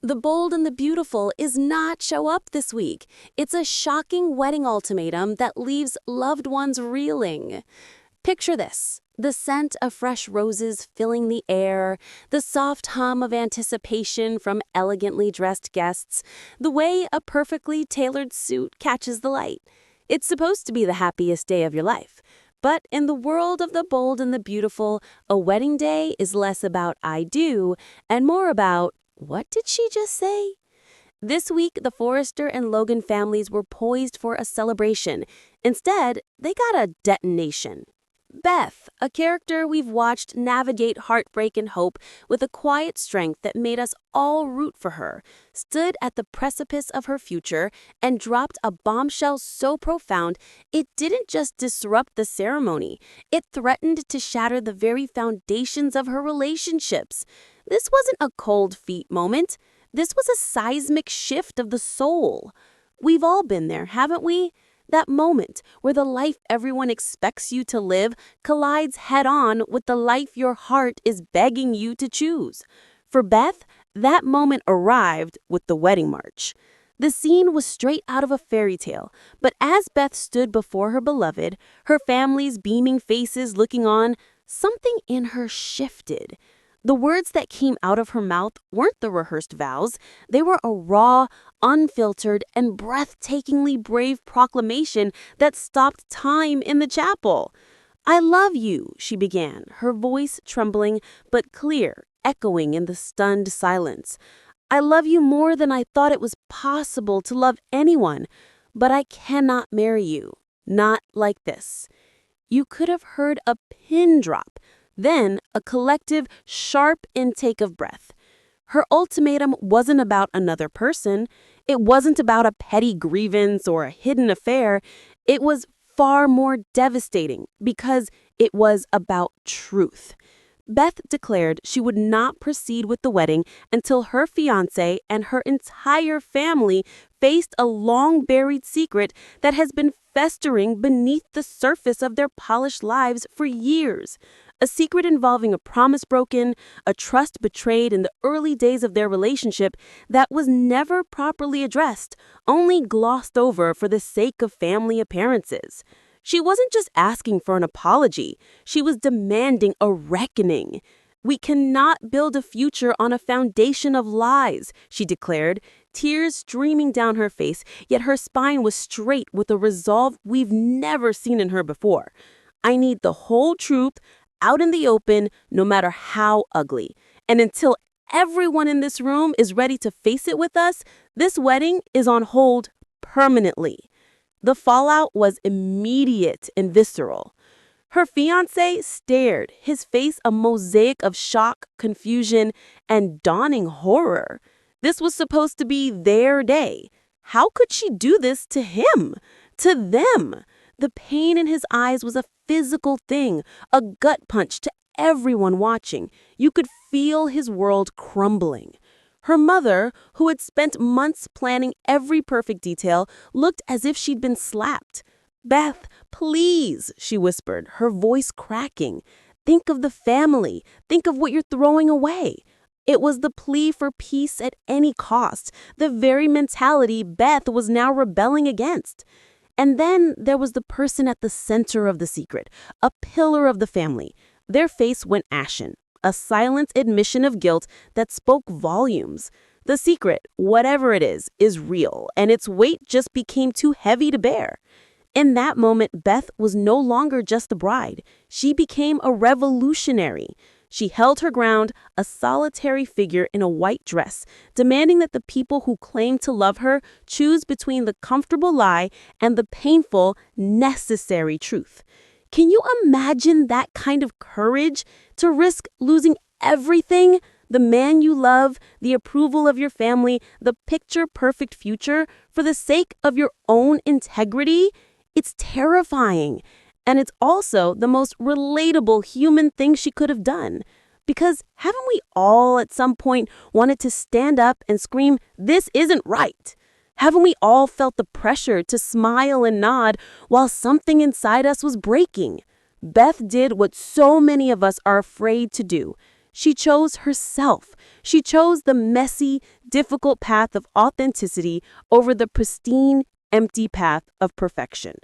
The Bold and the Beautiful is not show up this week. It's a shocking wedding ultimatum that leaves loved ones reeling. Picture this. The scent of fresh roses filling the air, the soft hum of anticipation from elegantly dressed guests, the way a perfectly tailored suit catches the light. It's supposed to be the happiest day of your life. But in the world of the bold and the beautiful, a wedding day is less about I do and more about what did she just say? This week, the Forrester and Logan families were poised for a celebration. Instead, they got a detonation. Beth, a character we've watched navigate heartbreak and hope with a quiet strength that made us all root for her, stood at the precipice of her future and dropped a bombshell so profound it didn't just disrupt the ceremony, it threatened to shatter the very foundations of her relationships. This wasn't a cold feet moment. This was a seismic shift of the soul. We've all been there, haven't we? That moment where the life everyone expects you to live collides head-on with the life your heart is begging you to choose. For Beth, that moment arrived with the wedding march. The scene was straight out of a fairy tale, but as Beth stood before her beloved, her family's beaming faces looking on, something in her shifted. The words that came out of her mouth weren't the rehearsed vows. They were a raw, unfiltered, and breathtakingly brave proclamation that stopped time in the chapel. "I love you," she began, her voice trembling but clear, echoing in the stunned silence. "I love you more than I thought it was possible to love anyone, but I cannot marry you. Not like this." You could have heard a pin drop. Then a collective, sharp intake of breath. Her ultimatum wasn't about another person. It wasn't about a petty grievance or a hidden affair. It was far more devastating because it was about truth. Beth declared she would not proceed with the wedding until her fiancé and her entire family faced a long-buried secret that has been festering beneath the surface of their polished lives for years. A secret involving a promise broken, a trust betrayed in the early days of their relationship that was never properly addressed, only glossed over for the sake of family appearances. She wasn't just asking for an apology. She was demanding a reckoning. "We cannot build a future on a foundation of lies," she declared, tears streaming down her face, yet her spine was straight with a resolve we've never seen in her before. "I need the whole truth, out in the open, no matter how ugly. And until everyone in this room is ready to face it with us, this wedding is on hold permanently." The fallout was immediate and visceral. Her fiancé stared, his face a mosaic of shock, confusion, and dawning horror. This was supposed to be their day. How could she do this to him? To them? The pain in his eyes was a physical thing, a gut punch to everyone watching. You could feel his world crumbling. Her mother, who had spent months planning every perfect detail, looked as if she'd been slapped. "Beth, please," she whispered, her voice cracking. "Think of the family. Think of what you're throwing away." It was the plea for peace at any cost, the very mentality Beth was now rebelling against. And then there was the person at the center of the secret, a pillar of the family. Their face went ashen, a silent admission of guilt that spoke volumes. The secret, whatever it is real, and its weight just became too heavy to bear. In that moment, Beth was no longer just the bride. She became a revolutionary. She held her ground, a solitary figure in a white dress, demanding that the people who claimed to love her choose between the comfortable lie and the painful, necessary truth. Can you imagine that kind of courage to risk losing everything? The man you love, the approval of your family, the picture-perfect future, for the sake of your own integrity? It's terrifying. And it's also the most relatable human thing she could have done. Because haven't we all at some point wanted to stand up and scream, "This isn't right"? Haven't we all felt the pressure to smile and nod while something inside us was breaking? Beth did what so many of us are afraid to do. She chose herself. She chose the messy, difficult path of authenticity over the pristine, empty path of perfection.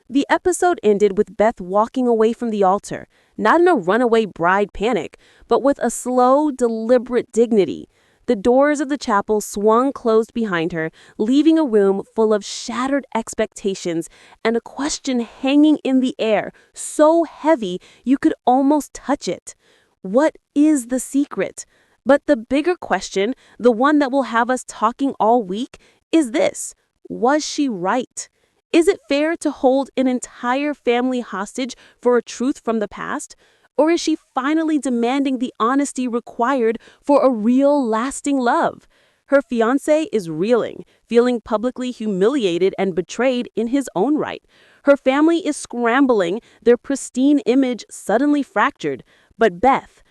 The episode ended with Beth walking away from the altar, not in a runaway bride panic, but with a slow, deliberate dignity. The doors of the chapel swung closed behind her, leaving a room full of shattered expectations and a question hanging in the air, so heavy you could almost touch it. What is the secret? But the bigger question, the one that will have us talking all week, is this: was she right? Is it fair to hold an entire family hostage for a truth from the past? Or is she finally demanding the honesty required for a real, lasting love? Her fiancé is reeling, feeling publicly humiliated and betrayed in his own right. Her family is scrambling, their pristine image suddenly fractured. But Beth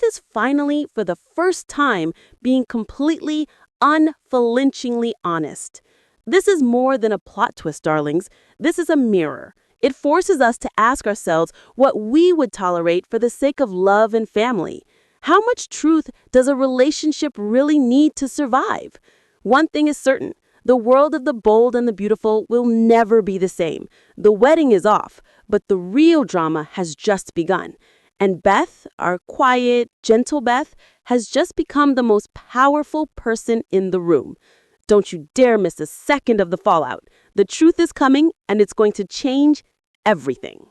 is finally, for the first time, being completely, unflinchingly honest. This is more than a plot twist, darlings. This is a mirror. It forces us to ask ourselves what we would tolerate for the sake of love and family. How much truth does a relationship really need to survive? One thing is certain: the world of the bold and the beautiful will never be the same. The wedding is off, but the real drama has just begun. And Beth, our quiet, gentle Beth, has just become the most powerful person in the room. Don't you dare miss a second of the fallout. The truth is coming, and it's going to change everything.